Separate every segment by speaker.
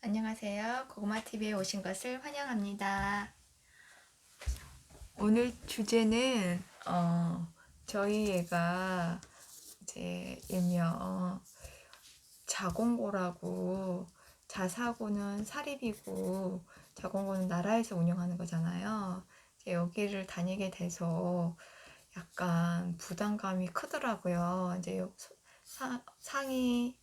Speaker 1: 안녕하세요. 고구마TV에 오신 것을 환영합니다. 오늘 주제는 저희 애가 이제 일명 자공고라고, 자사고는 사립이고 자공고는 나라에서 운영하는 거잖아요. 이제 여기를 다니게 돼서 약간 부담감이 크더라고요. 이제 상위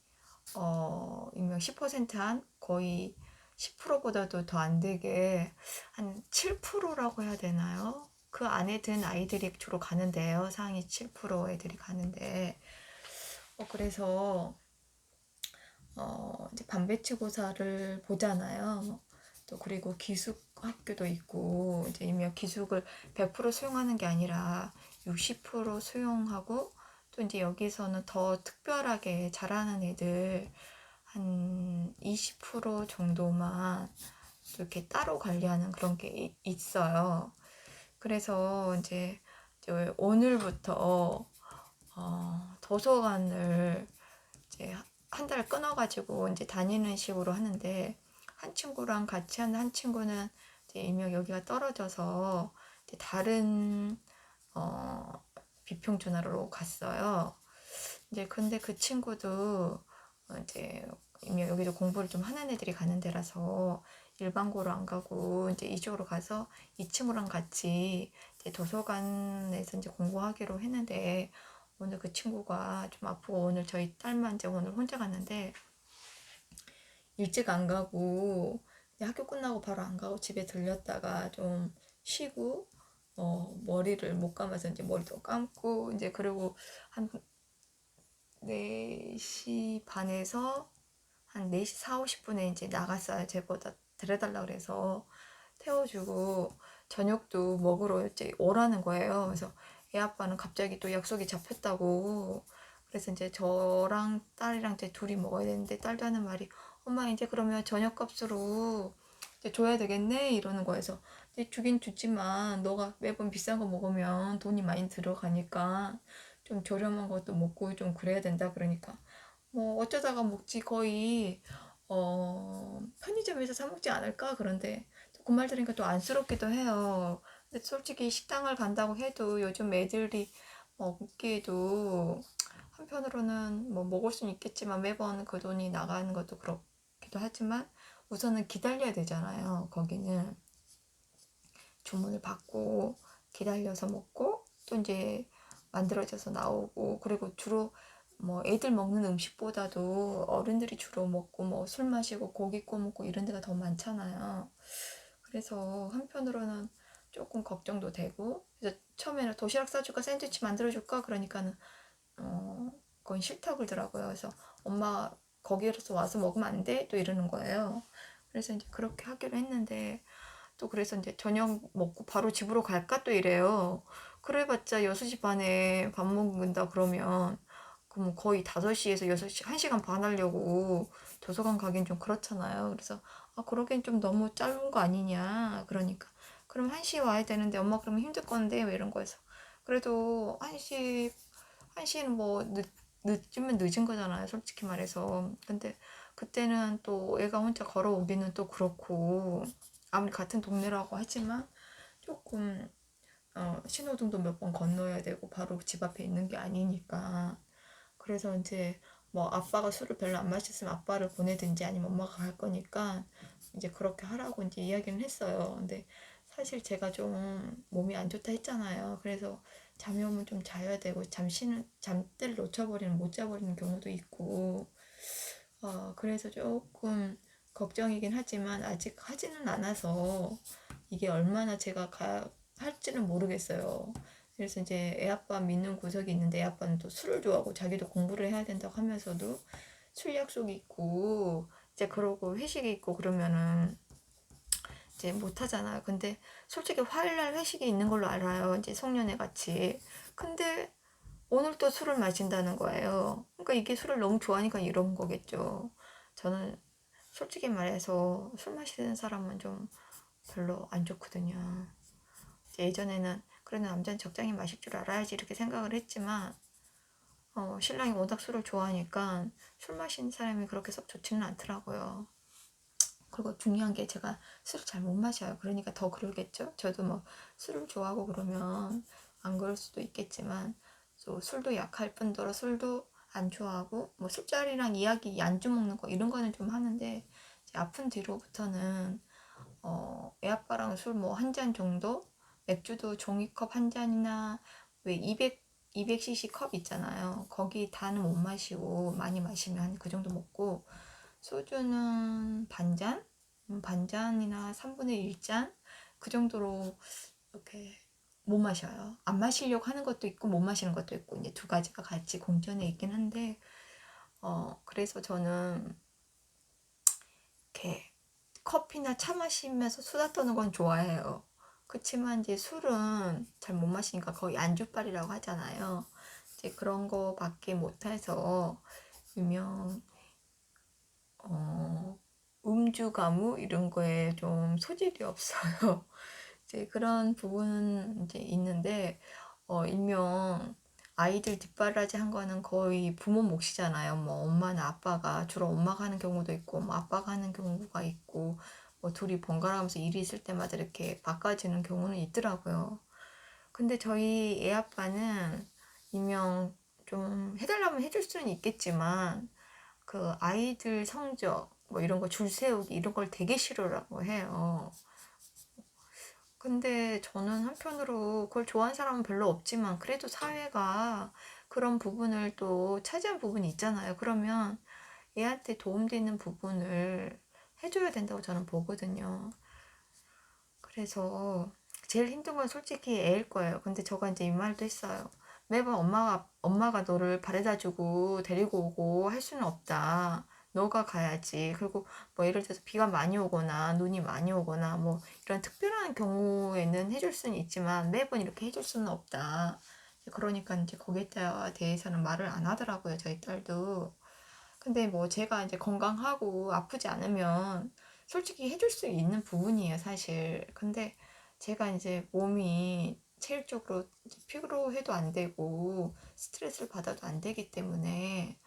Speaker 1: 일명 10%한 거의 10%보다도 더 안 되게 한 7%라고 해야 되나요? 그 안에 든 아이들이 주로 가는데요. 상위 7% 애들이 가는데 그래서 이제 반배치고사를 보잖아요. 또 그리고 기숙 학교도 있고 이제 일명 기숙을 100% 수용하는 게 아니라 60% 수용하고, 또 이제 여기서는 더 특별하게 잘하는 애들 한 20% 정도만 이렇게 따로 관리하는 그런 게 있어요. 그래서 이제 오늘부터 도서관을 이제 한 달 끊어가지고 이제 다니는 식으로 하는데, 한 친구랑 같이 하는 한 친구는 이제 일명 여기가 떨어져서 이제 다른 비평준화로 갔어요. 이제 근데 그 친구도 이제 일명 여기도 공부를 좀 하는 애들이 가는 데라서 일반고로 안 가고 이제 이쪽으로 가서 이 친구랑 같이 이제 도서관에서 이제 공부하기로 했는데, 오늘 그 친구가 좀 아프고 오늘 저희 딸만 이제 오늘 혼자 갔는데 일찍 안 가고 학교 끝나고 바로 안 가고 집에 들렸다가 좀 쉬고 머리를 못 감아서 이제 머리도 감고 이제 그리고 한 4시 반에서 한 4시 4, 50분에 이제 나갔어요. 쟤보다 데려달라 그래서 태워주고 저녁도 먹으러 이제 오라는 거예요. 그래서 애 아빠는 갑자기 또 약속이 잡혔다고. 그래서 이제 저랑 딸이랑 이제 둘이 먹어야 되는데, 딸도 하는 말이 엄마 이제 그러면 저녁 값으로 이제 줘야 되겠네 이러는 거여서, 이제 주긴 주지만 너가 매번 비싼 거 먹으면 돈이 많이 들어가니까 좀 저렴한 것도 먹고 좀 그래야 된다. 그러니까 뭐 어쩌다가 먹지, 거의 편의점에서 사 먹지 않을까. 그런데 그 말 들으니까 또 안쓰럽기도 해요. 근데 솔직히 식당을 간다고 해도 요즘 애들이 먹기에도 한편으로는 뭐 먹을 수는 있겠지만 매번 그 돈이 나가는 것도 그렇기도 하지만, 우선은 기다려야 되잖아요. 거기는 주문을 받고 기다려서 먹고 또 이제 만들어져서 나오고, 그리고 주로 뭐 애들 먹는 음식보다도 어른들이 주로 먹고 뭐 술 마시고 고기 구워 먹고 이런 데가 더 많잖아요. 그래서 한편으로는 조금 걱정도 되고, 그래서 처음에는 도시락 싸줄까 샌드위치 만들어줄까 그러니까는 그건 싫다고 그러더라고요. 그래서 엄마 거기에서 와서 먹으면 안 돼? 또 이러는 거예요. 그래서 이제 그렇게 하기로 했는데, 또 그래서 이제 저녁 먹고 바로 집으로 갈까 또 이래요. 그래봤자 6시 반에 밥 먹는다 그러면 그럼 거의 5시에서 6시, 1시간 반 하려고 도서관 가긴 좀 그렇잖아요. 그래서 그러기엔 좀 너무 짧은 거 아니냐. 그러니까 그럼 1시에 와야 되는데 엄마 그러면 힘들 건데 왜 이런 거에서, 그래도 1시는 뭐 늦으면 늦은 거잖아요, 솔직히 말해서. 근데 그때는 또 애가 혼자 걸어오기는 또 그렇고, 아무리 같은 동네라고 하지만 조금 신호등도 몇 번 건너야 되고 바로 집 앞에 있는 게 아니니까. 그래서 이제 뭐 아빠가 술을 별로 안 마셨으면 아빠를 보내든지 아니면 엄마가 갈 거니까 이제 그렇게 하라고 이제 이야기는 했어요. 근데 사실 제가 좀 몸이 안 좋다 했잖아요. 그래서 잠이 오면 좀 자야 되고 잠시는 잠들을 놓쳐버리는 못 자버리는 경우도 있고, 그래서 조금 걱정이긴 하지만 아직 하지는 않아서 이게 얼마나 제가 할지는 모르겠어요. 그래서 이제 애 아빠 믿는 구석이 있는데, 애 아빠는 또 술을 좋아하고 자기도 공부를 해야 된다고 하면서도 술 약속이 있고 이제 그러고 회식이 있고 그러면은 이제 못 하잖아요. 근데 솔직히 화요일날 회식이 있는 걸로 알아요. 이제 송년회 같이. 근데 오늘 또 술을 마신다는 거예요. 그러니까 이게 술을 너무 좋아하니까 이런 거겠죠. 저는 솔직히 말해서 술 마시는 사람은 좀 별로 안 좋거든요. 예전에는 그래도 남자는 적당히 마실 줄 알아야지 이렇게 생각을 했지만, 신랑이 워낙 술을 좋아하니까 술 마시는 사람이 그렇게 썩 좋지는 않더라고요. 그리고 중요한 게 제가 술을 잘 못 마셔요. 그러니까 더 그러겠죠. 저도 뭐 술을 좋아하고 그러면 안 그럴 수도 있겠지만 또 술도 약할 뿐더러 술도 안 좋아하고 뭐 술자리랑 이야기 안주 먹는 거 이런 거는 좀 하는데 이제 아픈 뒤로부터는 애 아빠랑 술 뭐 한 잔 정도, 맥주도 종이컵 한 잔이나 왜 200cc 컵 있잖아요. 거기 다는 못 마시고 많이 마시면 그 정도 먹고 소주는 반잔? 반잔이나 3분의 1잔? 그 정도로 이렇게 못 마셔요. 안 마시려고 하는 것도 있고 못 마시는 것도 있고 이제 두 가지가 같이 공존해 있긴 한데 그래서 저는 이렇게 커피나 차 마시면서 수다 떠는 건 좋아해요. 그렇지만 이제 술은 잘 못 마시니까 거의 안주빨이라고 하잖아요. 이제 그런 거밖에 못해서 유명 음주 가무 이런 거에 좀 소질이 없어요. 이제 그런 부분은 이제 있는데 일명 아이들 뒷바라지 한 거는 거의 부모 몫이잖아요. 뭐 엄마나 아빠가 주로 엄마가 하는 경우도 있고 뭐 아빠가 하는 경우가 있고 뭐 둘이 번갈아가면서 일이 있을 때마다 이렇게 바꿔지는 경우는 있더라고요. 근데 저희 애 아빠는 일명 좀 해달라면 해줄 수는 있겠지만 그 아이들 성적 뭐 이런 거 줄 세우기 이런 걸 되게 싫어라고 해요. 근데 저는 한편으로 그걸 좋아하는 사람은 별로 없지만 그래도 사회가 그런 부분을 또 차지한 부분이 있잖아요. 그러면 얘한테 도움되는 부분을 해줘야 된다고 저는 보거든요. 그래서 제일 힘든 건 솔직히 애일 거예요. 근데 저가 이제 이 말도 했어요. 매번 엄마가 너를 바래다 주고 데리고 오고 할 수는 없다. 너가 가야지. 그리고 뭐 예를 들어서 비가 많이 오거나 눈이 많이 오거나 뭐 이런 특별한 경우에는 해줄 수는 있지만 매번 이렇게 해줄 수는 없다. 그러니까 이제 거기에 대해서는 말을 안 하더라고요. 저희 딸도. 근데 뭐 제가 이제 건강하고 아프지 않으면 솔직히 해줄 수 있는 부분이에요, 사실. 근데 제가 이제 몸이 체력적으로 피로해도 안 되고 스트레스를 받아도 안 되기 때문에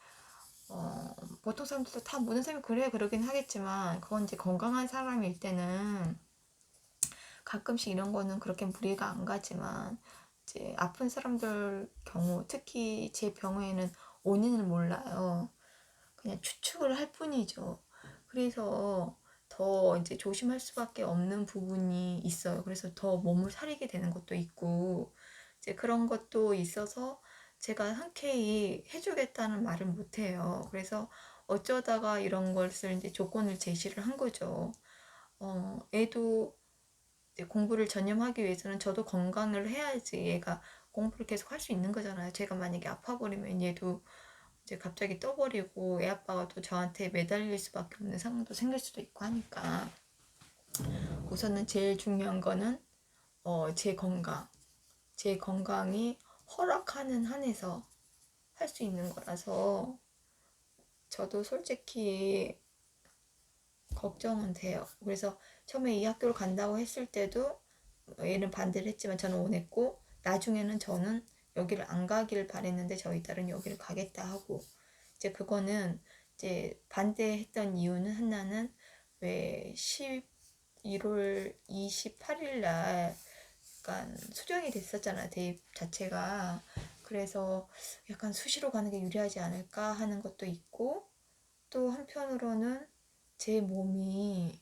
Speaker 1: 보통 사람들도 다 모든 사람이 그래 그러긴 하겠지만 그건 이제 건강한 사람일 때는 가끔씩 이런 거는 그렇게 무리가 안 가지만 이제 아픈 사람들 경우 특히 제 병에는 원인을 몰라요. 그냥 추측을 할 뿐이죠. 그래서 더 이제 조심할 수밖에 없는 부분이 있어요. 그래서 더 몸을 사리게 되는 것도 있고, 이제 그런 것도 있어서 제가 흔쾌히 해주겠다는 말을 못 해요. 그래서 어쩌다가 이런 것을 이제 조건을 제시를 한 거죠. 애도 이제 공부를 전념하기 위해서는 저도 건강을 해야지 얘가 공부를 계속 할 수 있는 거잖아요. 제가 만약에 아파버리면 얘도 이제 갑자기 떠버리고 애 아빠가 또 저한테 매달릴 수밖에 없는 상황도 생길 수도 있고 하니까 우선은 제일 중요한 거는 제 건강, 제 건강이 허락하는 한에서 할 수 있는 거라서 저도 솔직히 걱정은 돼요. 그래서 처음에 이 학교를 간다고 했을 때도 얘는 반대를 했지만 저는 원했고 나중에는 저는 여기를 안 가기를 바랬는데 저희 딸은 여기를 가겠다 하고 이제 그거는 이제 반대했던 이유는 하나는 왜 11월 28일 날 약간 수정이 됐었잖아 대입 자체가. 그래서 약간 수시로 가는 게 유리하지 않을까 하는 것도 있고 또 한편으로는 제 몸이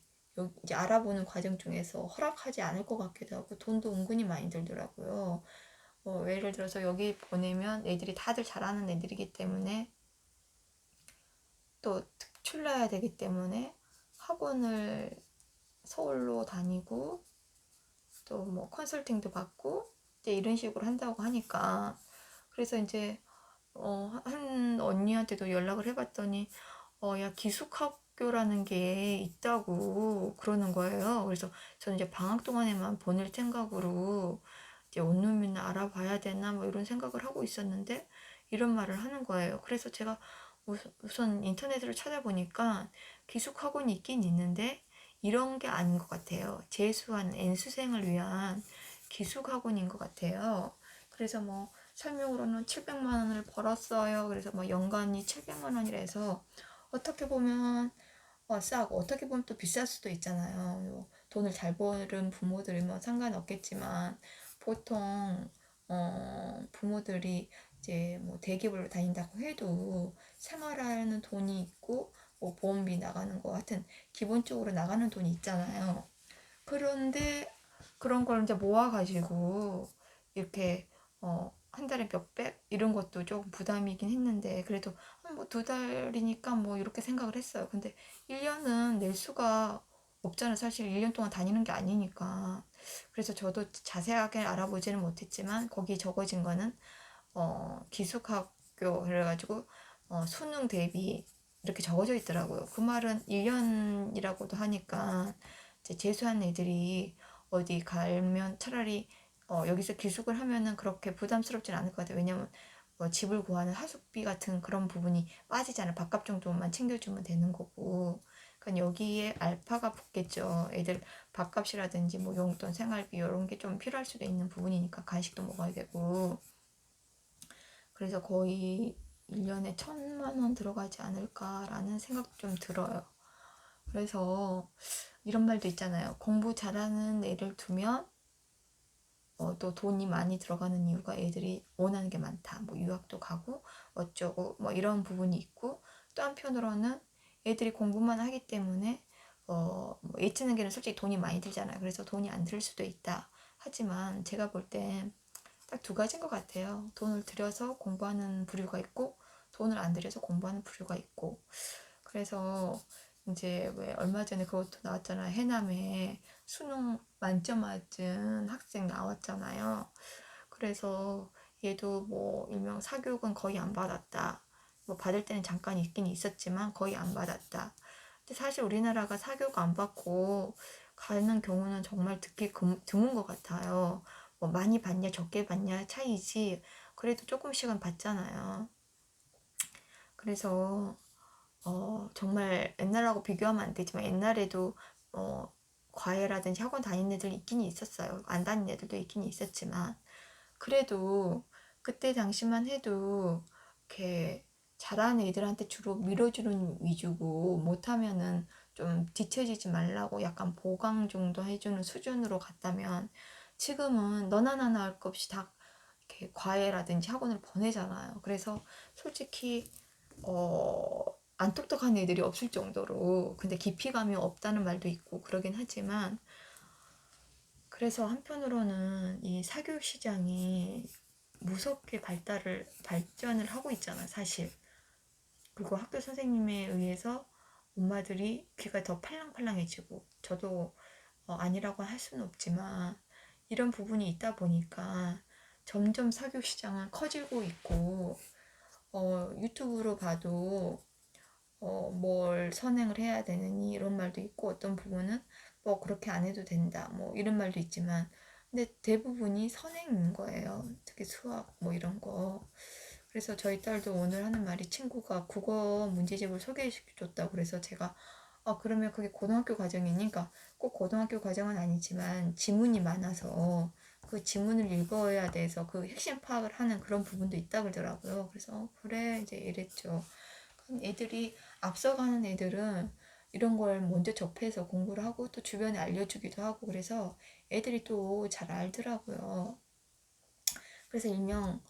Speaker 1: 이제 알아보는 과정 중에서 허락하지 않을 것 같기도 하고 돈도 은근히 많이 들더라고요. 예를 들어서 여기 보내면 애들이 다들 잘하는 애들이기 때문에 또 출라야 되기 때문에 학원을 서울로 다니고 또 뭐 컨설팅도 받고 이제 이런 식으로 한다고 하니까 그래서 이제 한 언니한테도 연락을 해봤더니 야 기숙학교라는 게 있다고 그러는 거예요. 그래서 저는 이제 방학 동안에만 보낼 생각으로 이제 원룸이나 알아봐야 되나 뭐 이런 생각을 하고 있었는데 이런 말을 하는 거예요. 그래서 제가 우선 인터넷으로 찾아보니까 기숙학원이 있긴 있는데 이런 게 아닌 것 같아요. 재수한 N수생을 위한 기숙학원인 것 같아요. 그래서 뭐 설명으로는 700만 원을 벌었어요. 그래서 뭐 연간이 700만 원이라서 어떻게 보면 싸고 어떻게 보면 또 비쌀 수도 있잖아요. 돈을 잘 버는 부모들이면 상관없겠지만 보통 부모들이 이제 뭐 대기업을 다닌다고 해도 생활하는 돈이 있고 뭐 보험비 나가는 거 같은 기본적으로 나가는 돈이 있잖아요. 그런데 그런 걸 이제 모아가지고 이렇게 한 달에 몇백 이런 것도 조금 부담이긴 했는데 그래도 뭐 2달이니까 뭐 이렇게 생각을 했어요. 근데 1년은 낼 수가 없잖아요. 사실 1년 동안 다니는 게 아니니까. 그래서 저도 자세하게 알아보지는 못했지만 거기 적어진 거는 기숙학교 그래가지고 수능 대비 이렇게 적어져 있더라고요. 그 말은 1년이라고도 하니까 이제 재수한 애들이 어디 가면 차라리 여기서 기숙을 하면은 그렇게 부담스럽진 않을 것 같아요. 왜냐면 집을 구하는 하숙비 같은 그런 부분이 빠지잖아요. 밥값 정도만 챙겨주면 되는 거고. 그러니까 여기에 알파가 붙겠죠. 애들 밥값이라든지 뭐 용돈, 생활비 이런 게 좀 필요할 수도 있는 부분이니까 간식도 먹어야 되고. 그래서 거의 1년에 1,000만 원 들어가지 않을까라는 생각도 좀 들어요. 그래서 이런 말도 있잖아요. 공부 잘하는 애를 두면 또 돈이 많이 들어가는 이유가 애들이 원하는 게 많다. 뭐 유학도 가고 어쩌고 뭐 이런 부분이 있고 또 한편으로는 애들이 공부만 하기 때문에 뭐 예체능 계는 솔직히 돈이 많이 들잖아요. 그래서 돈이 안 들 수도 있다. 하지만 제가 볼 땐 딱 2가지인 것 같아요. 돈을 들여서 공부하는 부류가 있고 돈을 안 들여서 공부하는 부류가 있고 그래서 이제 왜 얼마 전에 그것도 나왔잖아요. 해남에 수능 만점 맞은 학생 나왔잖아요. 그래서 얘도 뭐 일명 사교육은 거의 안 받았다. 뭐 받을 때는 잠깐 있긴 있었지만 거의 안 받았다. 근데 사실 우리나라가 사교육 안 받고 가는 경우는 정말 듣기 드문 것 같아요. 뭐 많이 받냐 적게 받냐 차이지 그래도 조금씩은 받잖아요. 그래서 정말 옛날하고 비교하면 안 되지만 옛날에도 어, 과외라든지 학원 다니는 애들 있긴 있었어요. 안 다니는 애들도 있긴 있었지만 그래도 그때 당시만 해도 이렇게 잘하는 애들한테 주로 밀어주는 위주고 못하면은 좀 뒤처지지 말라고 약간 보강 정도 해주는 수준으로 갔다면 지금은 너나 나나 할 것 없이 다 이렇게 과외라든지 학원을 보내잖아요. 그래서 솔직히 안 똑똑한 애들이 없을 정도로 근데 깊이감이 없다는 말도 있고 그러긴 하지만 그래서 한편으로는 이 사교육 시장이 무섭게 발전을 하고 있잖아 사실. 그리고 학교 선생님에 의해서 엄마들이 귀가 더 팔랑팔랑해지고 저도 아니라고 할 수는 없지만 이런 부분이 있다 보니까 점점 사교육 시장은 커지고 있고 유튜브로 봐도 뭘 선행을 해야 되느니 이런 말도 있고 어떤 부분은 뭐 그렇게 안 해도 된다 뭐 이런 말도 있지만 근데 대부분이 선행인 거예요. 특히 수학 뭐 이런 거. 그래서 저희 딸도 오늘 하는 말이 친구가 국어 문제집을 소개해줬다고 그래서 제가 그러면 그게 고등학교 과정이니까 꼭 고등학교 과정은 아니지만 지문이 많아서 그 지문을 읽어야 돼서 그 핵심 파악을 하는 그런 부분도 있다 그러더라고요. 그래서 그래 이제 이랬죠. 애들이 앞서가는 애들은 이런 걸 먼저 접해서 공부를 하고 또 주변에 알려주기도 하고 그래서 애들이 또 잘 알더라고요. 그래서 일명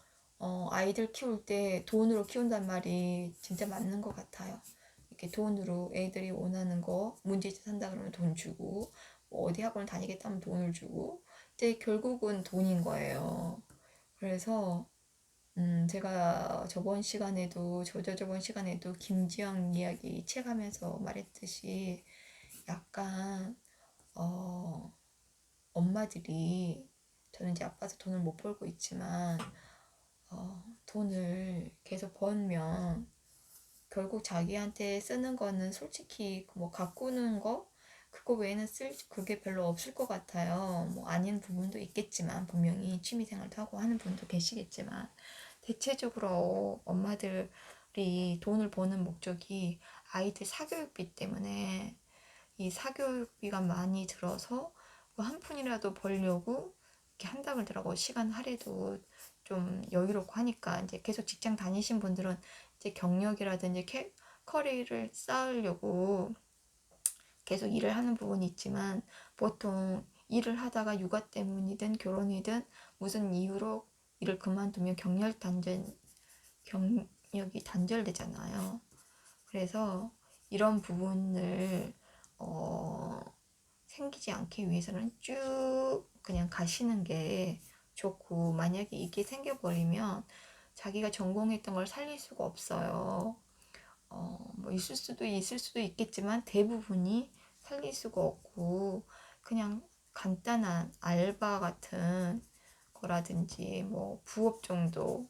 Speaker 1: 아이들 키울 때 돈으로 키운단 말이 진짜 맞는 것 같아요. 이렇게 돈으로 애들이 원하는 거 문제집 산다 그러면 돈 주고 뭐 어디 학원을 다니겠다 면 돈을 주고 근데 결국은 돈인 거예요. 그래서 제가 저번 시간에도 김지영 이야기 책 하면서 말했듯이 약간, 엄마들이, 저는 이제 아빠도 돈을 못 벌고 있지만, 돈을 계속 벌면 결국 자기한테 쓰는 거는 솔직히 뭐 가꾸는 거? 그거 외에는 그게 별로 없을 것 같아요. 뭐 아닌 부분도 있겠지만, 분명히 취미생활도 하고 하는 분도 계시겠지만, 대체적으로 엄마들이 돈을 버는 목적이 아이들 사교육비 때문에 이 사교육비가 많이 들어서 뭐한 푼이라도 벌려고 이렇게 한다 그러더라고. 시간 할애도 좀 여유롭고 하니까 이제 계속 직장 다니신 분들은 이제 경력이라든지 커리어를 쌓으려고 계속 일을 하는 부분이 있지만 보통 일을 하다가 육아 때문이든 결혼이든 무슨 이유로 일을 그만두면 경력이 단절되잖아요. 그래서 이런 부분을 어, 생기지 않기 위해서는 쭉 그냥 가시는 게 좋고, 만약에 이게 생겨버리면 자기가 전공했던 걸 살릴 수가 없어요. 뭐 있을 수도 있겠지만 대부분이 살릴 수가 없고, 그냥 간단한 알바 같은 거라든지 뭐 부업 정도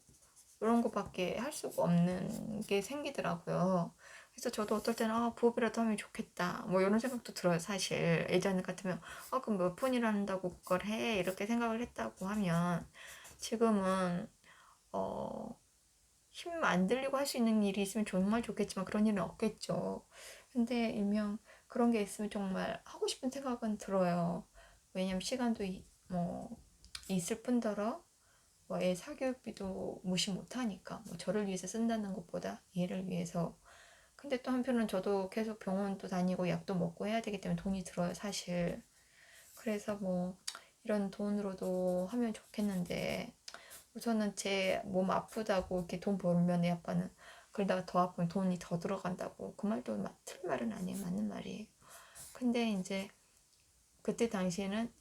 Speaker 1: 이런 것밖에 할 수가 없는 게 생기더라고요. 그래서 저도 어떨 때는 부업이라도 하면 좋겠다 뭐 이런 생각도 들어요. 사실 예전 같으면 그럼 몇 푼이란다고 그걸 해 이렇게 생각을 했다고 하면, 지금은 힘 안 들리고 할 수 있는 일이 있으면 정말 좋겠지만 그런 일은 없겠죠. 근데 일명 그런 게 있으면 정말 하고 싶은 생각은 들어요. 왜냐면 시간도 뭐 있을 뿐더러 뭐 애 사교육비도 무시 못하니까, 뭐 저를 위해서 쓴다는 것보다 얘를 위해서. 근데 또 한편은 저도 계속 병원도 다니고 약도 먹고 해야 되기 때문에 돈이 들어요, 사실. 그래서 뭐 이런 돈으로도 하면 좋겠는데, 우선은 제 몸 아프다고 이렇게 돈 벌면 애 아빠는 그러다가 더 아프면 돈이 더 들어간다고, 그 말도 틀린 말은 아니에요, 맞는 말이에요. 근데 이제 그때 당시에는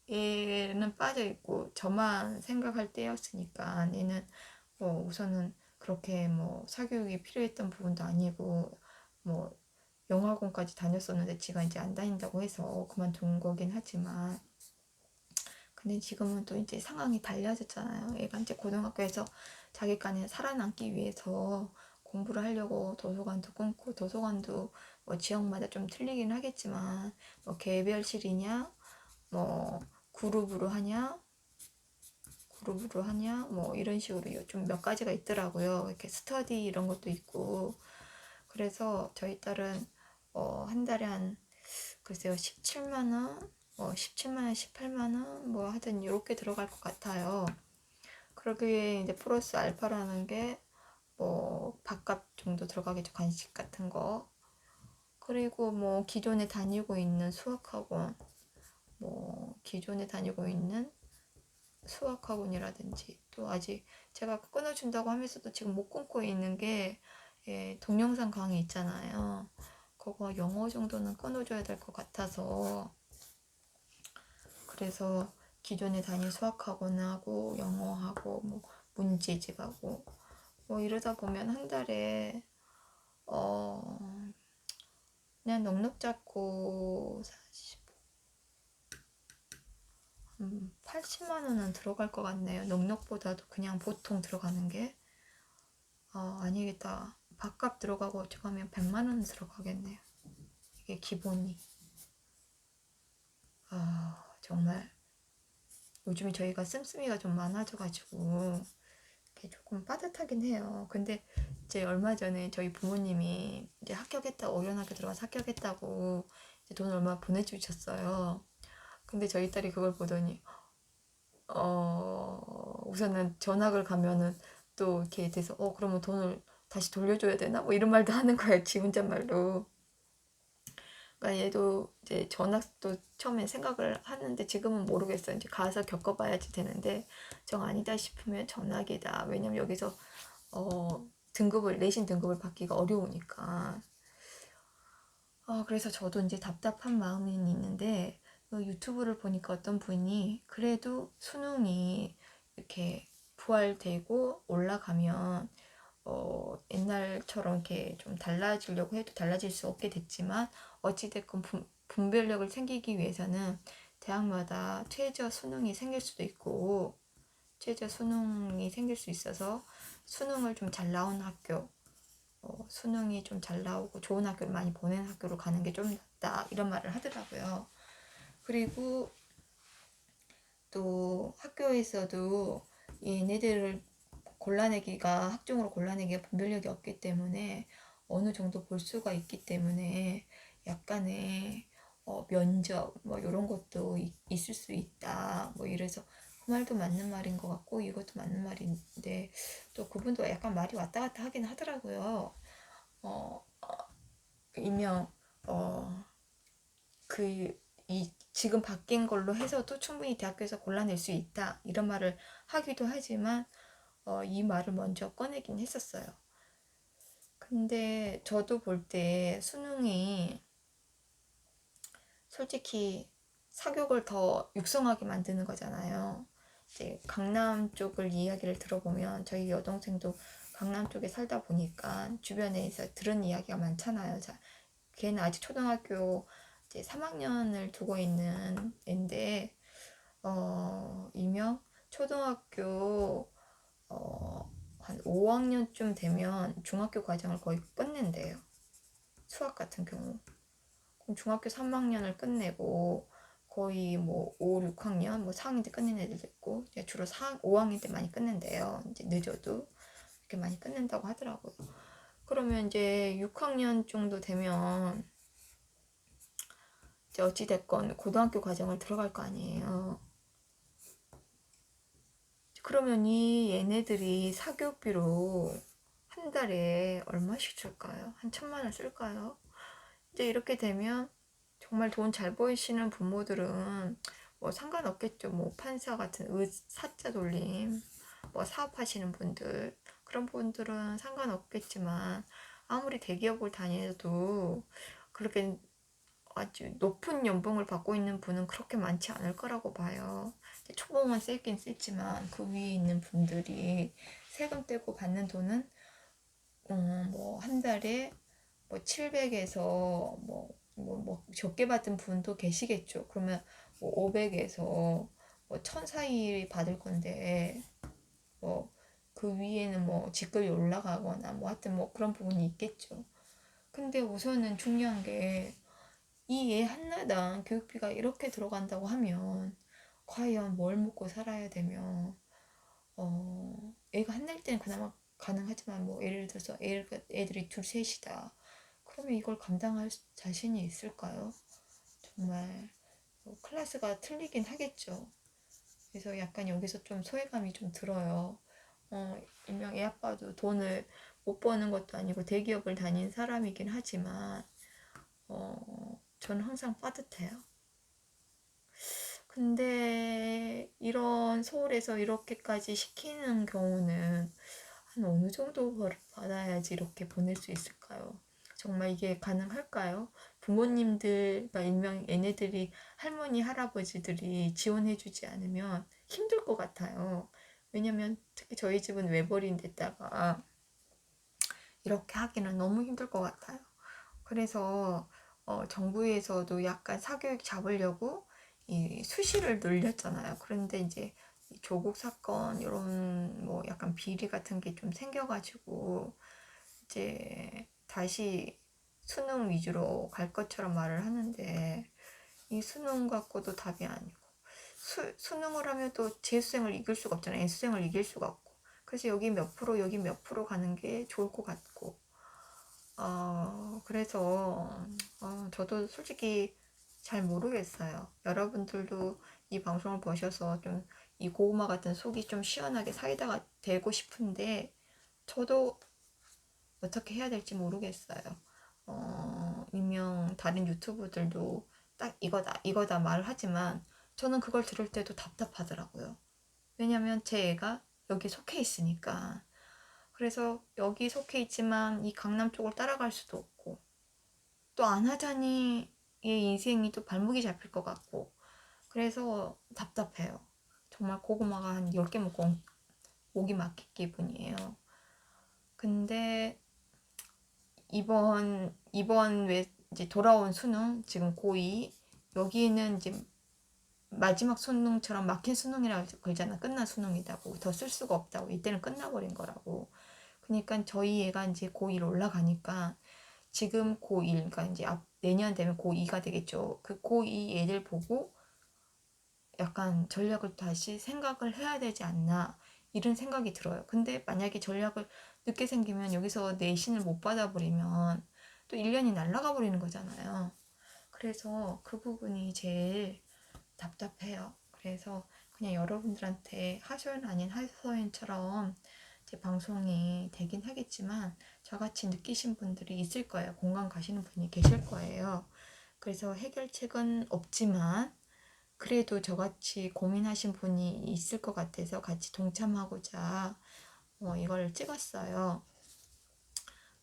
Speaker 1: 얘는 빠져있고 저만 생각할 때였으니까, 얘는 뭐 우선은 그렇게 뭐 사교육이 필요했던 부분도 아니고, 뭐 영어학원까지 다녔었는데 지가 이제 안 다닌다고 해서 그만둔 거긴 하지만, 근데 지금은 또 이제 상황이 달라졌잖아요. 얘가 이제 고등학교에서 자기간에 살아남기 위해서 공부를 하려고 도서관도 끊고, 도서관도 뭐 지역마다 좀 틀리긴 하겠지만 뭐 개별실이냐 뭐 그룹으로 하냐 뭐 이런 식으로 좀 몇 가지가 있더라고요. 이렇게 스터디 이런 것도 있고. 그래서 저희 딸은 한 달에 한 글쎄요 17만 원, 17만 원, 18만 원 뭐 하여튼 이렇게 들어갈 것 같아요. 그러기에 이제 플러스 알파라는 게 뭐 밥값 정도 들어가겠죠. 간식 같은 거. 그리고 뭐 기존에 다니고 있는 수학학원이라든지, 또 아직 제가 끊어준다고 하면서도 지금 못 끊고 있는 게 동영상 강의 있잖아요. 그거 영어 정도는 끊어줘야 될 것 같아서, 그래서 기존에 다닌 수학학원하고 영어하고 뭐 문제집하고 뭐 이러다 보면 한 달에 그냥 넉넉 잡고 80만 원은 들어갈 것 같네요. 넉넉보다도 그냥 보통 들어가는 게. 아니겠다. 밥값 들어가고 어떻게 하면 100만 원 들어가겠네요. 이게 기본이. 정말 요즘에 저희가 씀씀이가 좀 많아져가지고 이게 조금 빠듯하긴 해요. 근데 이제 얼마 전에 저희 부모님이 이제 어린학교 들어가서 합격했다고 이제 돈 얼마 보내주셨어요. 근데 저희 딸이 그걸 보더니 우선은 전학을 가면은 또 이렇게 돼서 그러면 돈을 다시 돌려줘야 되나? 뭐 이런 말도 하는 거예요, 지 혼잣말로. 그러니까 얘도 이제 전학도 처음에 생각을 하는데 지금은 모르겠어요. 이제 가서 겪어봐야지 되는데, 정 아니다 싶으면 전학이다. 왜냐면 여기서 내신 등급을 받기가 어려우니까. 그래서 저도 이제 답답한 마음이 있는데, 유튜브를 보니까 어떤 분이 그래도 수능이 이렇게 부활되고 올라가면 옛날처럼 이렇게 좀 달라지려고 해도 달라질 수 없게 됐지만, 어찌됐건 분별력을 생기기 위해서는 대학마다 최저 수능이 생길 수도 있고, 최저 수능이 생길 수 있어서 수능을 좀 잘 나온 학교, 수능이 좀 잘 나오고 좋은 학교를 많이 보낸 학교로 가는 게 좀 낫다 이런 말을 하더라고요. 그리고 또 학교에서도 얘네들을 학종으로 골라내기가 분별력이 없기 때문에 어느 정도 볼 수가 있기 때문에 약간의 면접 뭐 이런 것도 있을 수 있다 뭐 이래서, 그 말도 맞는 말인 것 같고 이것도 맞는 말인데, 또 그분도 약간 말이 왔다 갔다 하긴 하더라고요. 어, 일명 지금 바뀐 걸로 해서도 충분히 대학교에서 골라낼 수 있다. 이런 말을 하기도 하지만, 이 말을 먼저 꺼내긴 했었어요. 근데 저도 볼 때 수능이 솔직히 사교육을 더 육성하게 만드는 거잖아요. 이제 강남 쪽을 이야기를 들어보면 저희 여동생도 강남 쪽에 살다 보니까 주변에서 들은 이야기가 많잖아요. 자, 걔는 아직 초등학교 이제 3학년을 두고 있는 애인데, 일명 초등학교 한 5학년쯤 되면 중학교 과정을 거의 끝낸대요. 수학 같은 경우. 그럼 중학교 3학년을 끝내고 거의 뭐 5, 6학년, 뭐 4학년 때 끝낸 애들도 있고, 주로 5학년 때 많이 끝낸대요. 이제 늦어도 이렇게 많이 끝낸다고 하더라고요. 그러면 이제 6학년 정도 되면 이제 어찌됐건 고등학교 과정을 들어갈 거 아니에요. 그러면 이 얘네들이 사교육비로 한 달에 얼마씩 줄까요? 한 1,000만 원 쓸까요? 이제 이렇게 되면 정말 돈 잘 버시는 부모들은 뭐 상관없겠죠. 뭐 판사 같은 사자 돌림, 뭐 사업하시는 분들, 그런 분들은 상관없겠지만 아무리 대기업을 다녀도 그렇게 아주 높은 연봉을 받고 있는 분은 그렇게 많지 않을 거라고 봐요. 초봉은 세긴 세지만 그 위에 있는 분들이 세금 떼고 받는 돈은 뭐 한 달에 뭐 700에서 뭐 적게 받은 분도 계시겠죠. 그러면 뭐 500에서 뭐 1000 사이 받을 건데 뭐 그 위에는 뭐 직급이 올라가거나 뭐 하여튼 뭐 그런 부분이 있겠죠. 근데 우선은 중요한 게 이 애 하나당 교육비가 이렇게 들어간다고 하면 과연 뭘 먹고 살아야 되며 애가 한 달 때는 그나마 가능하지만 뭐 예를 들어서 애들이 둘 셋이다. 그러면 이걸 감당할 자신이 있을까요? 정말 클래스가 틀리긴 하겠죠. 그래서 약간 여기서 좀 소외감이 좀 들어요. 일명 애 아빠도 돈을 못 버는 것도 아니고 대기업을 다닌 사람이긴 하지만 저는 항상 빠듯해요. 근데 이런 서울에서 이렇게까지 시키는 경우는 한 어느 정도 받아야지 이렇게 보낼 수 있을까요? 정말 이게 가능할까요? 부모님들, 그러니까 일명 얘네들이 할머니, 할아버지들이 지원해주지 않으면 힘들 것 같아요. 왜냐면 특히 저희 집은 외벌이인데다가 이렇게 하기는 너무 힘들 것 같아요. 그래서 정부에서도 약간 사교육 잡으려고 이 수시를 늘렸잖아요. 그런데 이제 조국 사건 이런 뭐 약간 비리 같은 게 좀 생겨가지고 이제 다시 수능 위주로 갈 것처럼 말을 하는데 이 수능 갖고도 답이 아니고 수능을 하면 또 재수생을 이길 수가 없잖아요. N수생을 이길 수가 없고 그래서 여기 몇 프로 여기 몇 프로 가는 게 좋을 것 같고 그래서 저도 솔직히 잘 모르겠어요. 여러분들도 이 방송을 보셔서 좀 이 고구마 같은 속이 좀 시원하게 사이다가 되고 싶은데 저도 어떻게 해야 될지 모르겠어요. 일명 다른 유튜브들도 딱 이거다 말을 하지만 저는 그걸 들을 때도 답답하더라고요. 왜냐면 제 애가 여기 속해 있으니까. 그래서 여기 속해 있지만 이 강남 쪽을 따라갈 수도 없고 또 안 하자니 얘 인생이 또 발목이 잡힐 것 같고 그래서 답답해요. 정말 고구마가 한 10개 먹고 목이 막힐 기분이에요. 근데 이번 왜 이제 돌아온 수능 지금 고2 여기는 이제 마지막 수능처럼 막힌 수능이라고 그러잖아. 끝난 수능이다고 더 쓸 수가 없다고 이때는 끝나버린 거라고. 그러니까 저희 애가 이제 고1 올라가니까 지금 고1 그러니까 이제 내년 되면 고2가 되겠죠. 그 고2 애들 보고 약간 전략을 다시 생각을 해야 되지 않나 이런 생각이 들어요. 근데 만약에 전략을 늦게 생기면 여기서 내신을 못 받아버리면 또 1년이 날아가 버리는 거잖아요. 그래서 그 부분이 제일 답답해요. 그래서 그냥 여러분들한테 하소연 아닌 하소연처럼 제 방송이 되긴 하겠지만 저같이 느끼신 분들이 있을 거예요. 공감 가시는 분이 계실 거예요. 그래서 해결책은 없지만 그래도 저같이 고민하신 분이 있을 것 같아서 같이 동참하고자 이걸 찍었어요.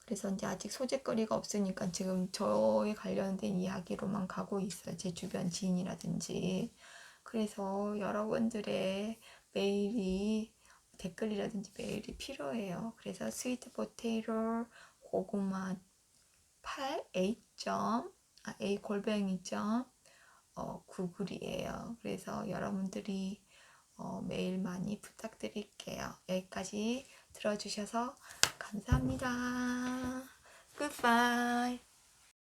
Speaker 1: 그래서 이제 아직 소재거리가 없으니까 지금 저에 관련된 이야기로만 가고 있어요. 제 주변 지인이라든지. 그래서 여러분들의 메일이, 댓글이라든지 메일이 필요해요. 그래서 스위트 포테이토 고구마 8 A 골뱅이 구글이에요. 그래서 여러분들이 메일 많이 부탁드릴게요. 여기까지 들어주셔서 감사합니다. Goodbye.